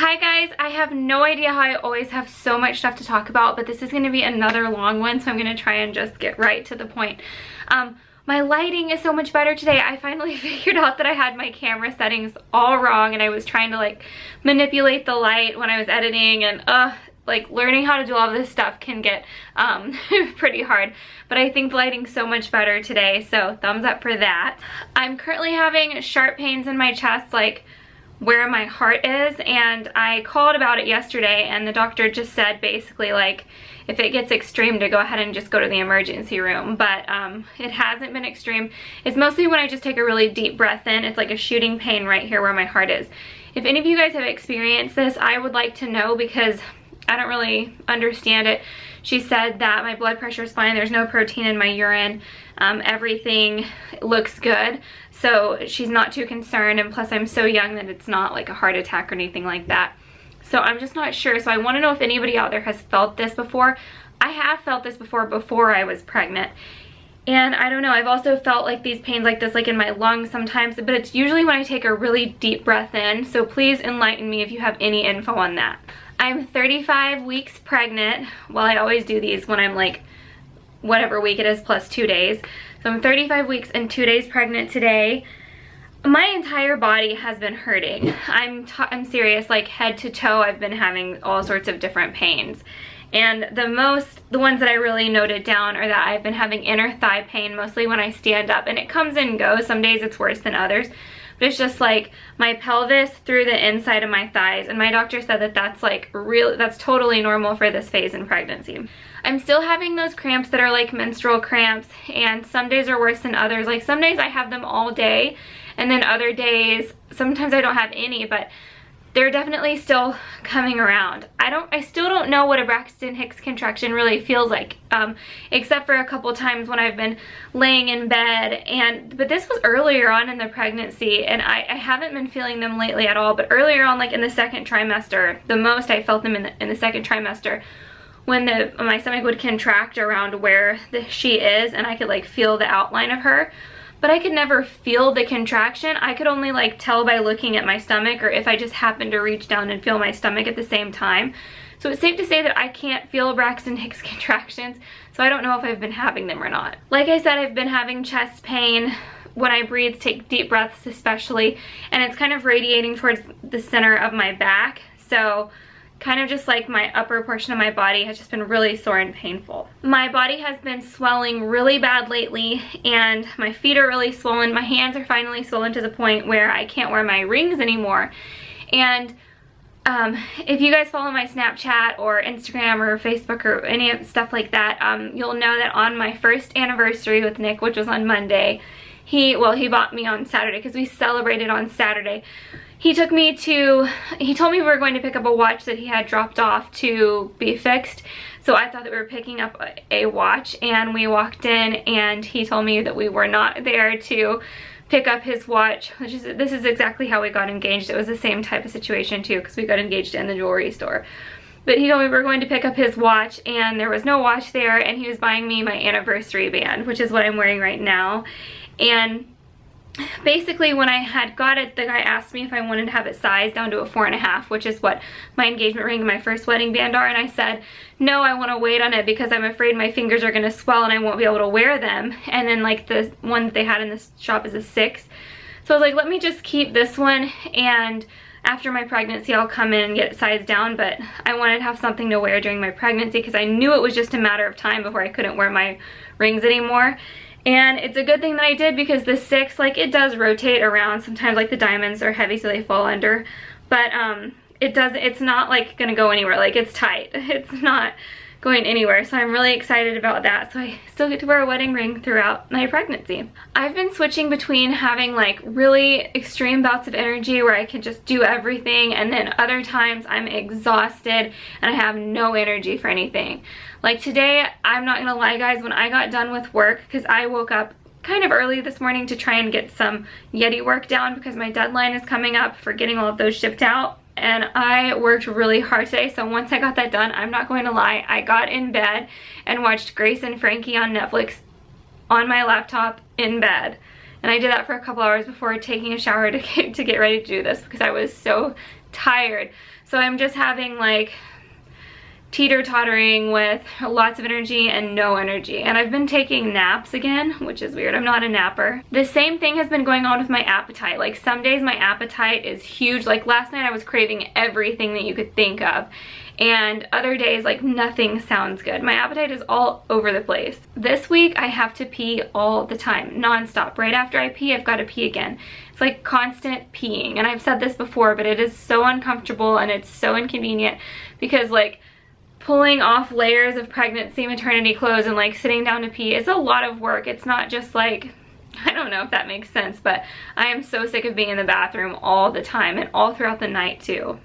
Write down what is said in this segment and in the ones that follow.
Hi guys, I have no idea how I always have so much stuff to talk about, but this is going to be another long one, so I'm going to try and just get right to the point. My lighting is so much better today. I finally figured out that I had my camera settings all wrong, and I was trying to like manipulate the light when I was editing, and like learning how to do all this stuff can get pretty hard, but I think the lighting's so much better today, so thumbs up for that. I'm currently having sharp pains in my chest, like where my heart is, and I called about it yesterday, and the doctor just said basically like if it gets extreme to go ahead and just go to the emergency room, but it hasn't been extreme. It's mostly when I just take a really deep breath in. It's like a shooting pain right here where my heart is. If any of you guys have experienced this, I would like to know, because I don't really understand it. She said that my blood pressure is fine, there's no protein in my urine, everything looks good, so she's not too concerned, and plus I'm so young that it's not like a heart attack or anything like that. So I'm just not sure, so I want to know if anybody out there has felt this before. I have felt this before I was pregnant, and I don't know, I've also felt like these pains like this like in my lungs sometimes, but it's usually when I take a really deep breath in, so please enlighten me if you have any info on that. I'm 35 weeks pregnant. Well, I always do these when I'm like whatever week it is plus 2 days. So I'm 35 weeks and 2 days pregnant today. My entire body has been hurting. I'm serious, like head to toe I've been having all sorts of different pains. And the ones that I really noted down are that I've been having inner thigh pain mostly when I stand up, and it comes and goes. Some days it's worse than others. But it's just like my pelvis through the inside of my thighs, and my doctor said that that's like that's totally normal for this phase in pregnancy. I'm still having those cramps that are like menstrual cramps, and some days are worse than others. Like some days I have them all day, and then other days sometimes I don't have any, but they're definitely still coming around. I still don't know what a Braxton Hicks contraction really feels like, except for a couple times when I've been laying in bed, but this was earlier on in the pregnancy, and I haven't been feeling them lately at all, but earlier on, like in the second trimester, the most I felt them in the second trimester, when my stomach would contract around where she is, and I could like feel the outline of her. But I could never feel the contraction. I could only like tell by looking at my stomach, or if I just happened to reach down and feel my stomach at the same time. So it's safe to say that I can't feel Braxton Hicks contractions, so I don't know if I've been having them or not. Like I said, I've been having chest pain when I breathe, take deep breaths especially, and it's kind of radiating towards the center of my back. So kind of just like my upper portion of my body has just been really sore and painful. My body has been swelling really bad lately, and my feet are really swollen. My hands are finally swollen to the point where I can't wear my rings anymore. And if you guys follow my Snapchat or Instagram or Facebook or any stuff like that, you'll know that on my first anniversary with Nick, which was on Monday, he bought me on Saturday because we celebrated on Saturday. He told me we were going to pick up a watch that he had dropped off to be fixed. So I thought that we were picking up a watch, and we walked in and he told me that we were not there to pick up his watch, this is exactly how we got engaged. It was the same type of situation too, because we got engaged in the jewelry store. But he told me we were going to pick up his watch, and there was no watch there, and he was buying me my anniversary band, which is what I'm wearing right now. And basically when I had got it, the guy asked me if I wanted to have it sized down to a 4.5, which is what my engagement ring and my first wedding band are, and I said no, I want to wait on it because I'm afraid my fingers are going to swell and I won't be able to wear them. And then like the one that they had in this shop is a 6, so I was like, let me just keep this one, and after my pregnancy I'll come in and get it sized down. But I wanted to have something to wear during my pregnancy because I knew it was just a matter of time before I couldn't wear my rings anymore. And it's a good thing that I did, because the 6, like, it does rotate around sometimes, like the diamonds are heavy so they fall under, but it's not like gonna go anywhere. Like, it's tight, it's not going anywhere, so I'm really excited about that. So I still get to wear a wedding ring throughout my pregnancy. I've been switching between having like really extreme bouts of energy where I can just do everything, and then other times I'm exhausted and I have no energy for anything. Like today, I'm not gonna lie guys, when I got done with work, because I woke up kind of early this morning to try and get some Yeti work down because my deadline is coming up for getting all of those shipped out, and I worked really hard today. So once I got that done, I'm not going to lie, I got in bed and watched Grace and Frankie on Netflix on my laptop in bed. And I did that for a couple hours before taking a shower to get ready to do this, because I was so tired. So I'm just having like teeter-tottering with lots of energy and no energy. And I've been taking naps again, which is weird. I'm not a napper. The same thing has been going on with my appetite. Like some days my appetite is huge. Like last night I was craving everything that you could think of. And other days, like nothing sounds good. My appetite is all over the place. This week I have to pee all the time, non-stop. Right after I pee, I've got to pee again. It's like constant peeing. And I've said this before, but it is so uncomfortable and it's so inconvenient because like pulling off layers of pregnancy maternity clothes and like sitting down to pee is a lot of work. It's not just like, I don't know if that makes sense, but I am so sick of being in the bathroom all the time and all throughout the night too.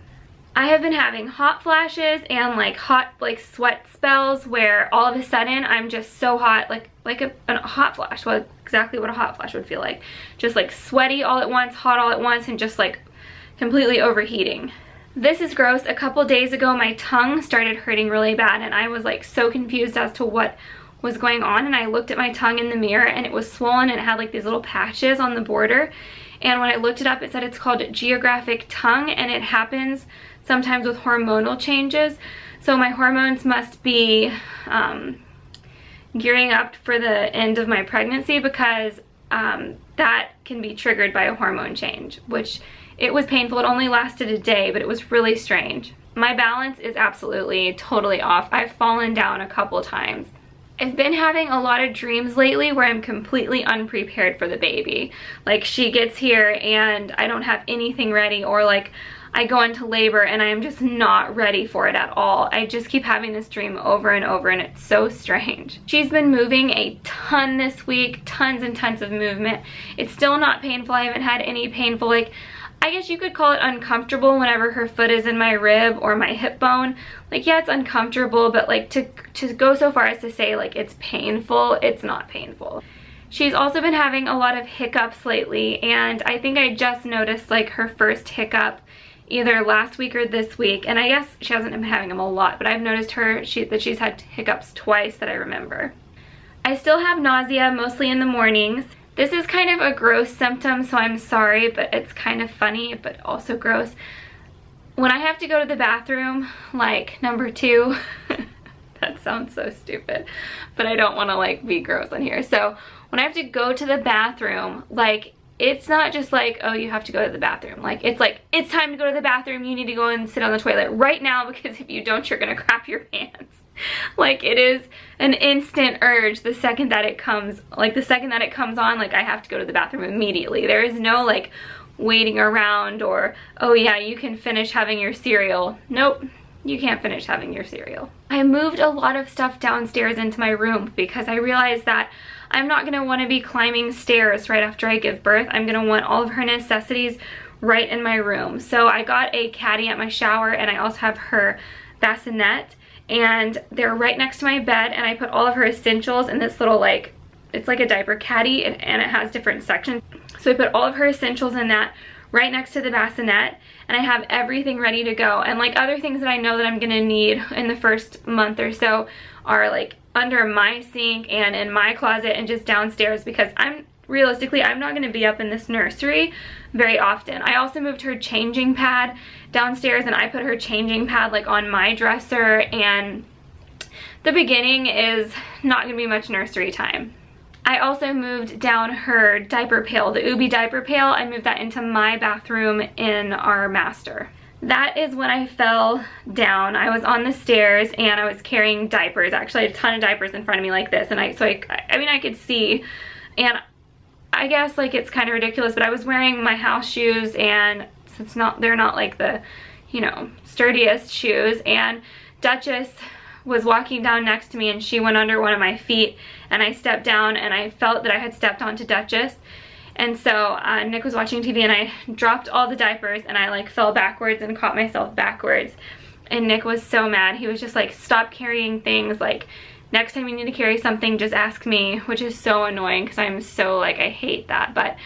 I have been having hot flashes and like hot like sweat spells where all of a sudden I'm just so hot, like a hot flash. Well, exactly what a hot flash would feel like. Just like sweaty all at once, hot all at once, and just like completely overheating. This is gross. A couple days ago my tongue started hurting really bad and I was like so confused as to what was going on, and I looked at my tongue in the mirror and it was swollen and it had like these little patches on the border. And when I looked it up, it said it's called geographic tongue, and it happens sometimes with hormonal changes. So my hormones must be gearing up for the end of my pregnancy, because that can be triggered by a hormone change, which it was painful. It only lasted a day, but it was really strange. My balance is absolutely totally off. I've fallen down a couple times. I've been having a lot of dreams lately where I'm completely unprepared for the baby. Like she gets here and I don't have anything ready, or like I go into labor and I'm just not ready for it at all. I just keep having this dream over and over, and it's so strange. She's been moving a ton this week, tons and tons of movement. It's still not painful. I haven't had any painful, like, I guess you could call it uncomfortable whenever her foot is in my rib or my hip bone. Like, yeah, it's uncomfortable, but like to go so far as to say like it's painful, it's not painful. She's also been having a lot of hiccups lately, and I think I just noticed like her first hiccup either last week or this week, and I guess she hasn't been having them a lot, but I've noticed that she's had hiccups twice that I remember. I still have nausea, mostly in the mornings. This is kind of a gross symptom, so I'm sorry, but it's kind of funny, but also gross. When I have to go to the bathroom, like number 2, that sounds so stupid, but I don't want to like be gross on here. So when I have to go to the bathroom, like it's not just like, oh, you have to go to the bathroom. Like, it's time to go to the bathroom. You need to go and sit on the toilet right now, because if you don't, you're gonna crap your pants. Like, it is an instant urge the second that it comes, like the second that it comes on, like I have to go to the bathroom immediately. There is no like waiting around or, oh yeah, you can finish having your cereal. Nope, you can't finish having your cereal. I moved a lot of stuff downstairs into my room because I realized that I'm not gonna wanna be climbing stairs right after I give birth. I'm gonna want all of her necessities right in my room. So I got a caddy at my shower, and I also have her bassinet, and they're right next to my bed, and I put all of her essentials in this little like, it's like a diaper caddy, and it has different sections. So I put all of her essentials in that right next to the bassinet, and I have everything ready to go. And like other things that I know that I'm gonna need in the first month or so are like under my sink and in my closet and just downstairs, because realistically, I'm not gonna be up in this nursery very often. I also moved her changing pad downstairs, and I put her changing pad like on my dresser, and the beginning is not gonna be much nursery time. I also moved down her diaper pail, the Ubi diaper pail. I moved that into my bathroom in our master. That is when I fell down. I was on the stairs and I was carrying diapers. Actually, I had a ton of diapers in front of me like this, and I mean I could see, and I guess like it's kind of ridiculous, but I was wearing my house shoes, and they're not like the, you know, sturdiest shoes, and Duchess was walking down next to me and she went under one of my feet, and I stepped down and I felt that I had stepped onto Duchess. And so Nick was watching TV and I dropped all the diapers and I like fell backwards and caught myself backwards. And Nick was so mad. He was just like, stop carrying things. Like, next time you need to carry something, just ask me, which is so annoying because I'm so like, I hate that. But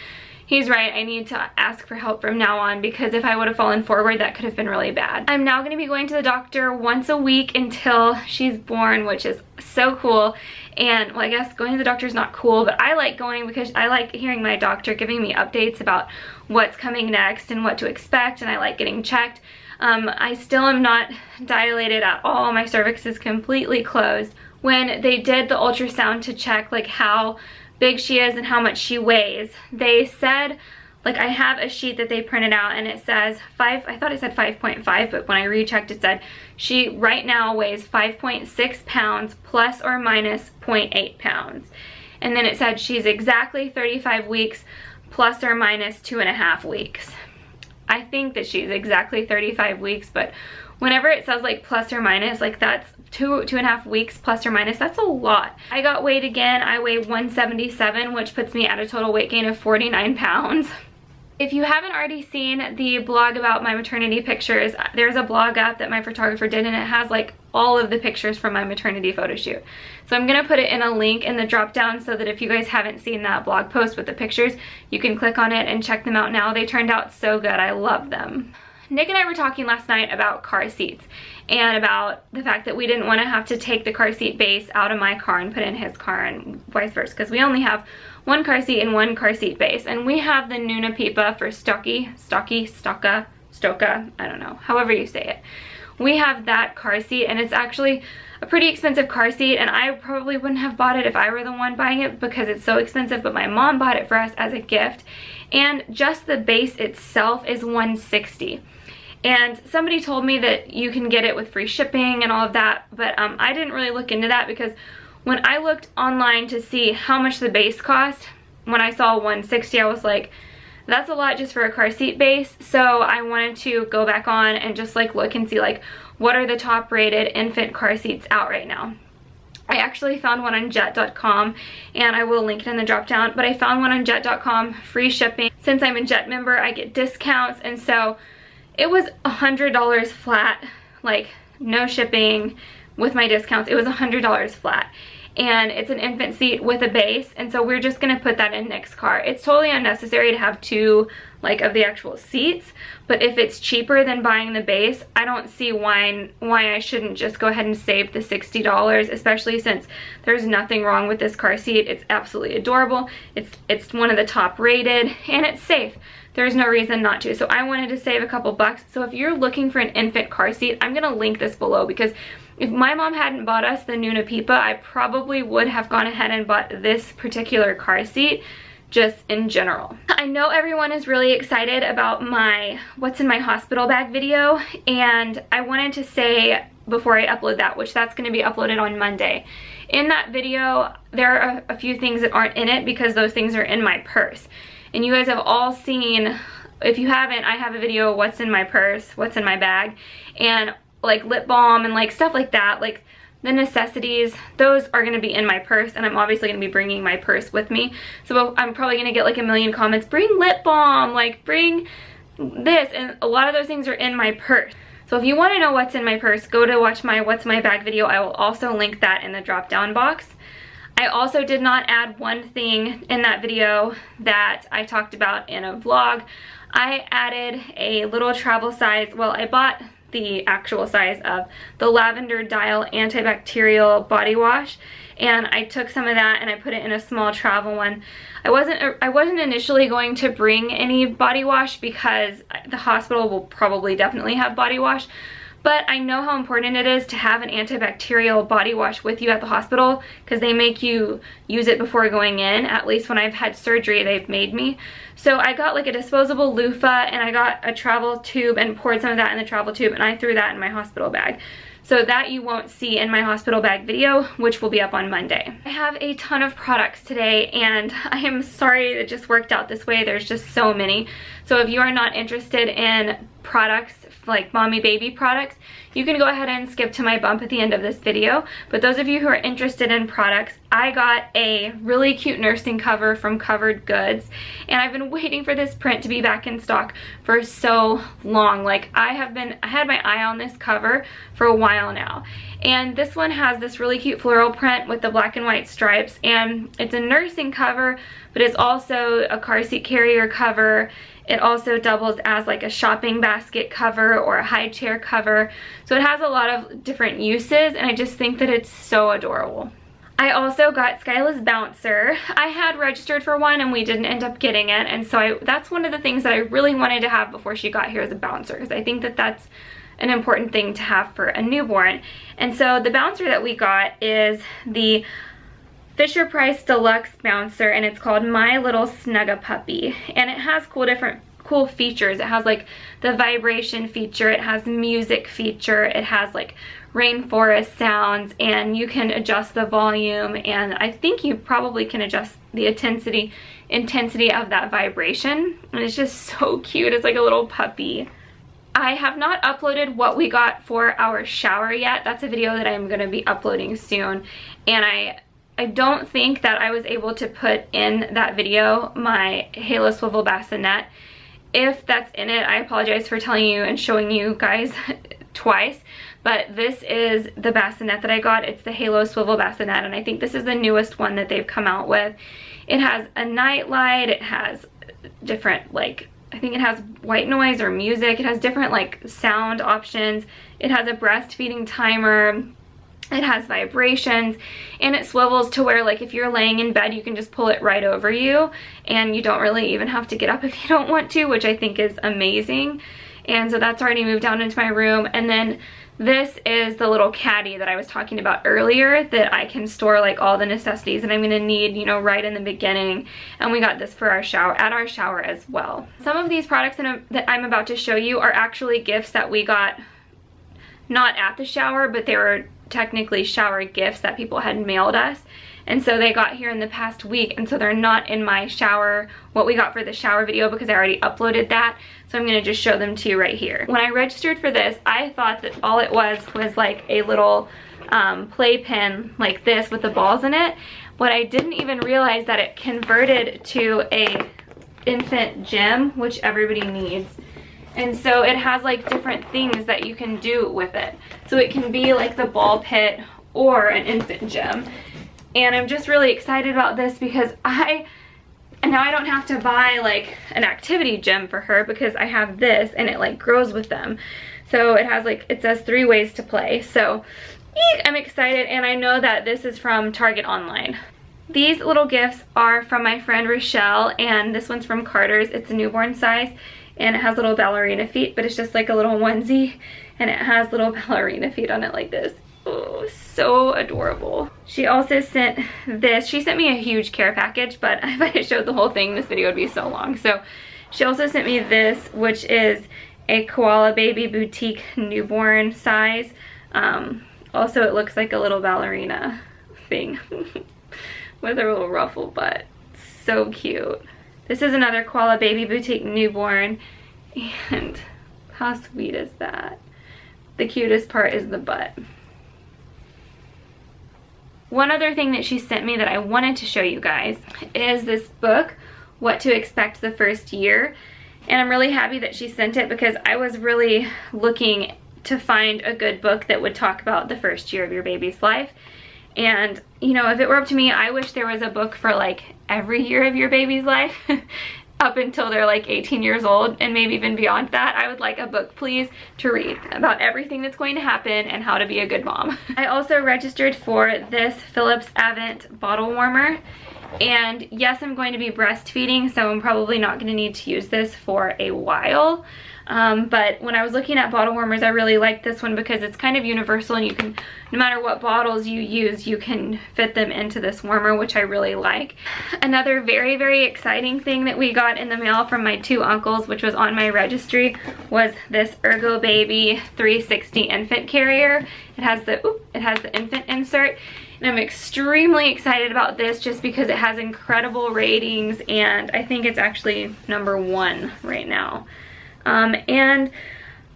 he's right. I need to ask for help from now on, because if I would have fallen forward, that could have been really bad. I'm now going to be going to the doctor once a week until she's born, which is so cool. And well, I guess going to the doctor is not cool, but I like going because I like hearing my doctor giving me updates about what's coming next and what to expect, and I like getting checked. I still am not dilated at all. My cervix is completely closed. When they did the ultrasound to check like how big she is and how much she weighs, they said, like, I have a sheet that they printed out and it says I thought it said 5.5, but when I rechecked it said she right now weighs 5.6 pounds plus or minus 0.8 pounds. And then it said she's exactly 35 weeks plus or minus 2.5 weeks. I think that she's exactly 35 weeks, but whenever it says like plus or minus, like that's 2.5 weeks plus or minus, that's a lot. I got weighed again. I weigh 177, which puts me at a total weight gain of 49 pounds. If you haven't already seen the blog about my maternity pictures, there's a blog up that my photographer did, and it has like all of the pictures from my maternity photo shoot. So I'm gonna put it in a link in the drop down so that if you guys haven't seen that blog post with the pictures, you can click on it and check them out now. They turned out so good. I love them. Nick and I were talking last night about car seats and about the fact that we didn't want to have to take the car seat base out of my car and put it in his car and vice versa, because we only have one car seat and one car seat base, and we have the Snugapuppy for Stoka, I don't know, however you say it. We have that car seat, and it's actually a pretty expensive car seat, and I probably wouldn't have bought it if I were the one buying it because it's so expensive, but my mom bought it for us as a gift, and just the base itself is $160. And somebody told me that you can get it with free shipping and all of that, but I didn't really look into that, because when I looked online to see how much the base cost, when I saw $160, I was like, that's a lot just for a car seat base. So I wanted to go back on and just like look and see like what are the top rated infant car seats out right now. I actually found one on jet.com, and I will link it in the drop down, but I found one on jet.com, free shipping. Since I'm a Jet member, I get discounts, and so it was $100 flat, like no shipping with my discounts. It was $100 flat, and it's an infant seat with a base, and so we're just gonna put that in Nick's car. It's totally unnecessary to have two like of the actual seats, but if it's cheaper than buying the base, I don't see why I shouldn't just go ahead and save the $60, especially since there's nothing wrong with this car seat. It's absolutely adorable. It's one of the top rated, and it's safe. There's no reason not to. So I wanted to save a couple bucks. So if you're looking for an infant car seat, I'm gonna link this below, because if my mom hadn't bought us the Snugapuppy, I probably would have gone ahead and bought this particular car seat just in general. I know everyone is really excited about my what's in my hospital bag video, and I wanted to say before I upload that, which that's going to be uploaded on Monday. In that video, there are a few things that aren't in it because those things are in my purse. And you guys have all seen, if you haven't, I have a video what's in my purse, what's in my bag, and like lip balm and like stuff like that, like the necessities, those are going to be in my purse, and I'm obviously going to be bringing my purse with me. So I'm probably going to get like a million comments, bring lip balm, like bring this, and a lot of those things are in my purse. So if you want to know what's in my purse, go to watch my what's in my bag video. I will also link that in the drop down box. I also did not add one thing in that video that I talked about in a vlog. I added a little travel size, well, I bought the actual size of the Lavender Dial Antibacterial Body Wash, and I took some of that and I put it in a small travel one. I wasn't initially going to bring any body wash because the hospital will probably definitely have body wash, but I know how important it is to have an antibacterial body wash with you at the hospital, because they make you use it before going in. At least when I've had surgery, they've made me. So I got like a disposable loofah, and I got a travel tube and poured some of that in the travel tube, and I threw that in my hospital bag. So that you won't see in my hospital bag video, which will be up on Monday. I have a ton of products today, and I am sorry it just worked out this way. There's just so many. So if you are not interested in products, like mommy baby products, you can go ahead and skip to my bump at the end of this video. But those of you who are interested in products, I got a really cute nursing cover from Covered Goods, and I've been waiting for this print to be back in stock for so long. Like I had my eye on this cover for a while now. And this one has this really cute floral print with the black and white stripes, and it's a nursing cover, but it's also a car seat carrier cover. It also doubles as like a shopping basket cover or a high chair cover. So it has a lot of different uses, and I just think that it's so adorable. I also got Skyla's Bouncer. I had registered for one and we didn't end up getting it, and so that's one of the things that I really wanted to have before she got here as a bouncer, because I think that that's an important thing to have for a newborn. And so the bouncer that we got is the Fisher-Price Deluxe Bouncer, and it's called My Little Snugapuppy, and it has cool features. It has like the vibration feature, it has music feature, it has like rainforest sounds, and you can adjust the volume, and I think you probably can adjust the intensity of that vibration, and it's just so cute. It's like a little puppy. I have not uploaded what we got for our shower yet. That's a video that I'm going to be uploading soon, and I don't think that I was able to put in that video my Halo Swivel Bassinet. If that's in it, I apologize for telling you and showing you guys twice, but this is the bassinet that I got. It's the Halo Swivel Bassinet, and I think this is the newest one that they've come out with. It has a night light, it has different, like, I think it has white noise or music, it has different like sound options, it has a breastfeeding timer, it has vibrations, and it swivels to where like if you're laying in bed you can just pull it right over you, and you don't really even have to get up if you don't want to, which I think is amazing. And so that's already moved down into my room. And then this is the little caddy that I was talking about earlier that I can store like all the necessities that I'm gonna need, you know, right in the beginning. And we got this for our shower, at our shower as well. Some of these products that I'm about to show you are actually gifts that we got not at the shower, but they were technically shower gifts that people had mailed us. And so they got here in the past week, and so they're not in my shower, what we got for the shower video, because I already uploaded that. So I'm gonna just show them to you right here. When I registered for this, I thought that all it was like a little playpen like this with the balls in it. But I didn't even realize that it converted to a infant gym, which everybody needs. And so it has like different things that you can do with it. So it can be like the ball pit or an infant gym. And I'm just really excited about this because now I don't have to buy like an activity gym for her, because I have this and it like grows with them. So it has like, it says 3 ways to play. So I'm excited, and I know that this is from Target Online. These little gifts are from my friend Rochelle, and this one's from Carter's. It's a newborn size, and it has little ballerina feet, but it's just like a little onesie, and it has little ballerina feet on it like this. Oh, so adorable. She also sent this. She sent me a huge care package, but if I showed the whole thing, this video would be so long. So she also sent me this, which is a Koala Baby Boutique newborn size. Also, it looks like a little ballerina thing with a little ruffle butt. So cute. This is another Koala Baby Boutique newborn, and how sweet is that? The cutest part is the butt. One other thing that she sent me that I wanted to show you guys is this book, What to Expect the First Year. And I'm really happy that she sent it, because I was really looking to find a good book that would talk about the first year of your baby's life. And, you know, if it were up to me, I wish there was a book for like every year of your baby's life up until they're like 18 years old, and maybe even beyond that. I would like a book, please, to read about everything that's going to happen and how to be a good mom. I also registered for this Philips Avent bottle warmer. And yes, I'm going to be breastfeeding, so I'm probably not going to need to use this for a while. But when I was looking at bottle warmers, I really liked this one because it's kind of universal, and you can, no matter what bottles you use, you can fit them into this warmer, which I really like. Another very, very exciting thing that we got in the mail from my 2 uncles, which was on my registry, was this Ergobaby 360 infant carrier. It has the infant insert. And I'm extremely excited about this just because it has incredible ratings, and I think it's actually #1 right now. And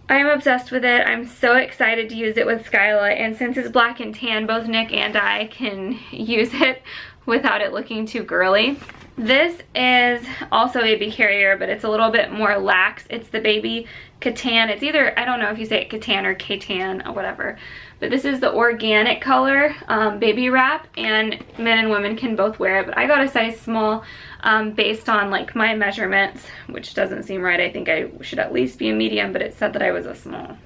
I'm obsessed with it. I'm so excited to use it with Skyla, and since it's black and tan, both Nick and I can use it without it looking too girly. This is also Baby Carrier, but it's a little bit more lax. It's the Baby Catan. It's either, I don't know if you say it Catan or Catan or whatever, but this is the organic color baby wrap, and men and women can both wear it, but I got a size small based on like my measurements, which doesn't seem right. I think I should at least be a medium, but it said that I was a small.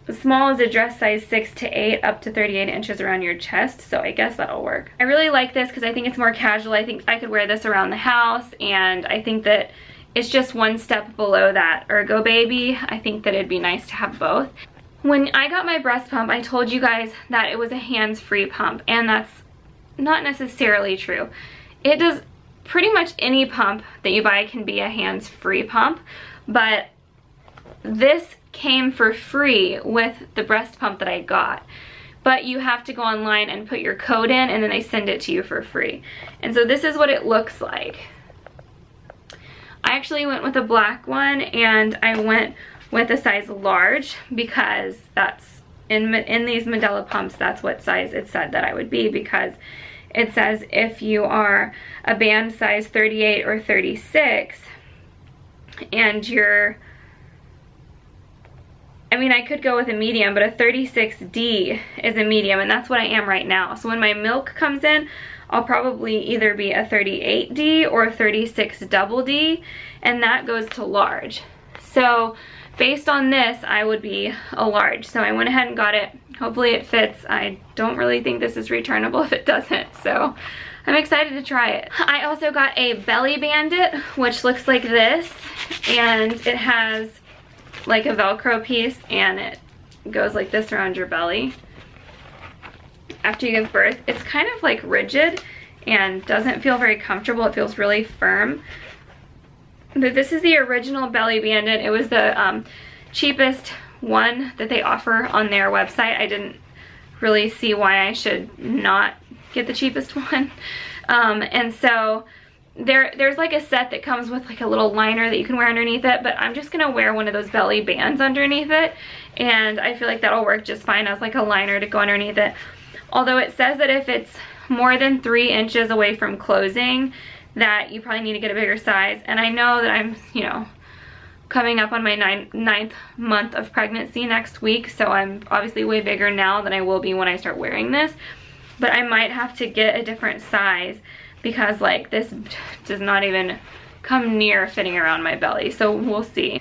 The small is a dress size 6 to 8 up to 38 inches around your chest, so I guess that'll work. I really like this because I think it's more casual. I think I could wear this around the house, and I think that it's just one step below that Ergobaby. I think that it'd be nice to have both. When I got my breast pump, I told you guys that it was a hands-free pump, and that's not necessarily true. It does, pretty much any pump that you buy can be a hands-free pump, but this came for free with the breast pump that I got. But you have to go online and put your code in, and then they send it to you for free. And so this is what it looks like. I actually went with a black one, and I went with a size large because that's in these Medela pumps, that's what size it said that I would be, because it says if you are a band size 38 or 36 and you're, I mean, I could go with a medium, but a 36D is a medium, and that's what I am right now. So when my milk comes in, I'll probably either be a 38D or a 36 double D, and that goes to large. So based on this, I would be a large. So I went ahead and got it. Hopefully it fits. I don't really think this is returnable if it doesn't, so I'm excited to try it. I also got a belly bandit, which looks like this, and it has like a Velcro piece, and it goes like this around your belly after you give birth. It's kind of like rigid and doesn't feel very comfortable. It feels really firm. But this is the original belly bandit. It was the cheapest one that they offer on their website. I didn't really see why I should not get the cheapest one. And so there's like a set that comes with like a little liner that you can wear underneath it, but I'm just gonna wear one of those belly bands underneath it, and I feel like that'll work just fine as like a liner to go underneath it. Although it says that if it's more than 3 inches away from closing, that you probably need to get a bigger size. And I know that I'm, you know, coming up on my ninth month of pregnancy next week, so I'm obviously way bigger now than I will be when I start wearing this. But I might have to get a different size because like this does not even come near fitting around my belly, so we'll see.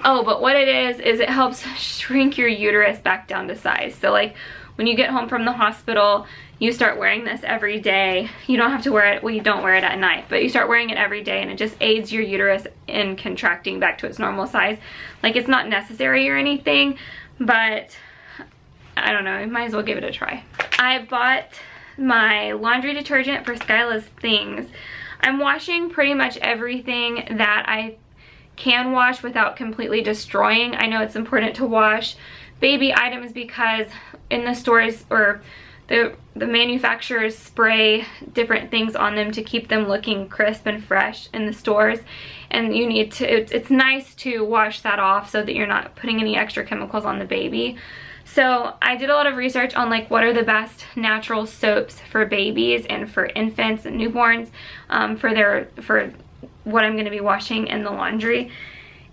Oh, but what it is it helps shrink your uterus back down to size. So like when you get home from the hospital, you start wearing this every day. You don't have to wear it, well, you don't wear it at night, but you start wearing it every day, and it just aids your uterus in contracting back to its normal size. Like, it's not necessary or anything, but I don't know, I might as well give it a try. I bought my laundry detergent for Skyla's things. I'm washing pretty much everything that I can wash without completely destroying. I know it's important to wash baby items because in the stores, or the manufacturers spray different things on them to keep them looking crisp and fresh in the stores, and you need to, it's nice to wash that off so that you're not putting any extra chemicals on the baby. So I did a lot of research on like what are the best natural soaps for babies and for infants and newborns for what I'm going to be washing in the laundry.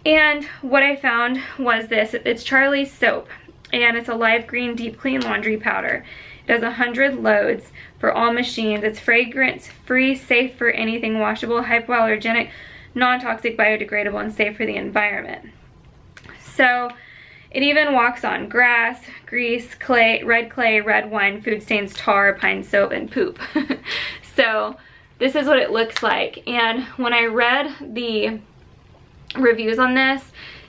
And what I found was this. It's Charlie's soap, and it's a live green deep clean laundry powder. It does 100 loads for all machines. It's fragrance free, safe for anything washable, hypoallergenic, non-toxic, biodegradable, and safe for the environment. So it even walks on grass, grease, clay, red wine, food stains, tar, pine soap, and poop. So this is what it looks like. And when I read the reviews on this,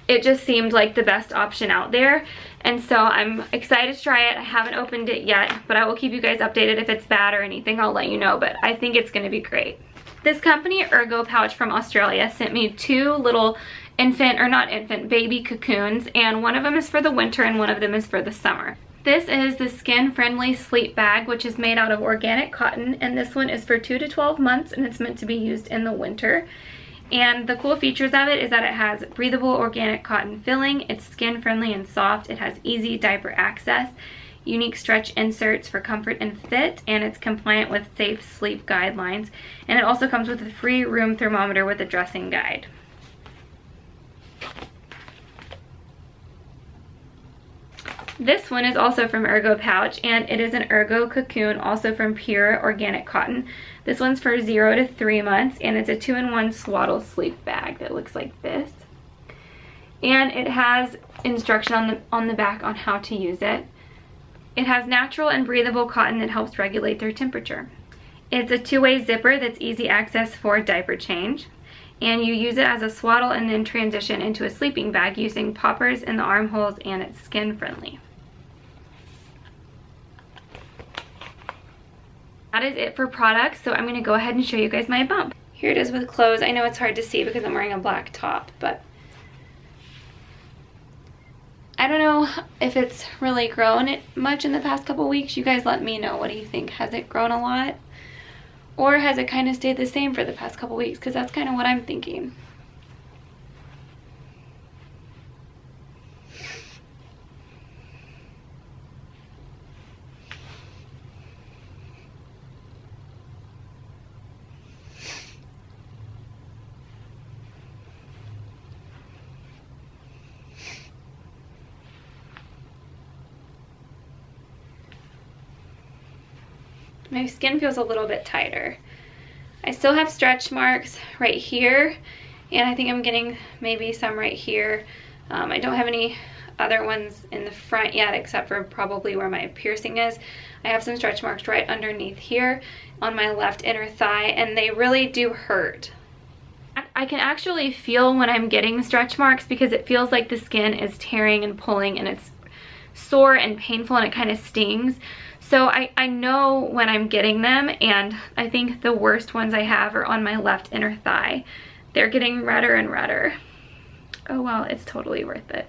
it just seemed like the best option out there, and so I'm excited to try it. I haven't opened it yet, but I will keep you guys updated. If it's bad or anything, I'll let you know, but I think it's going to be great. This company, Ergopouch from Australia, sent me 2 little baby cocoons, and one of them is for the winter and one of them is for the summer. This is the skin-friendly sleep bag, which is made out of organic cotton, and this one is for 2 to 12 months, and it's meant to be used in the winter. And the cool features of it is that it has breathable organic cotton filling, it's skin friendly and soft, it has easy diaper access, unique stretch inserts for comfort and fit, and it's compliant with safe sleep guidelines. And it also comes with a free room thermometer with a dressing guide. This one is also from Ergopouch, and it is an Ergo Cocoon, also from pure organic cotton. This one's for 0 to 3 months, and it's a 2-in-1 Swaddle sleep bag that looks like this. And it has instruction on the back on how to use it. It has natural and breathable cotton that helps regulate their temperature. It's a 2-way zipper that's easy access for diaper change. And you use it as a swaddle and then transition into a sleeping bag using poppers in the armholes, and it's skin friendly. That is it for products, so I'm going to go ahead and show you guys my bump. Here it is with clothes. I know it's hard to see because I'm wearing a black top, but I don't know if it's really grown much in the past couple weeks. You guys let me know. What do you think? Has it grown a lot? Or has it kind of stayed the same for the past couple weeks? Because that's kind of what I'm thinking. My skin feels a little bit tighter. I still have stretch marks right here, and I think I'm getting maybe some right here. I don't have any other ones in the front yet, except for probably where my piercing is. I have some stretch marks right underneath here on my left inner thigh, and they really do hurt. I can actually feel when I'm getting stretch marks because it feels like the skin is tearing and pulling, and it's sore and painful, and it kind of stings. So I know when I'm getting them, and I think the worst ones I have are on my left inner thigh. They're getting redder and redder. Oh well, it's totally worth it.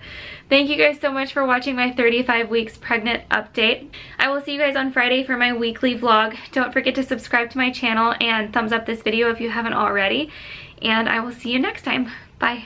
Thank you guys so much for watching my 35 weeks pregnant update. I will see you guys on Friday for my weekly vlog. Don't forget to subscribe to my channel and thumbs up this video if you haven't already. And I will see you next time. Bye.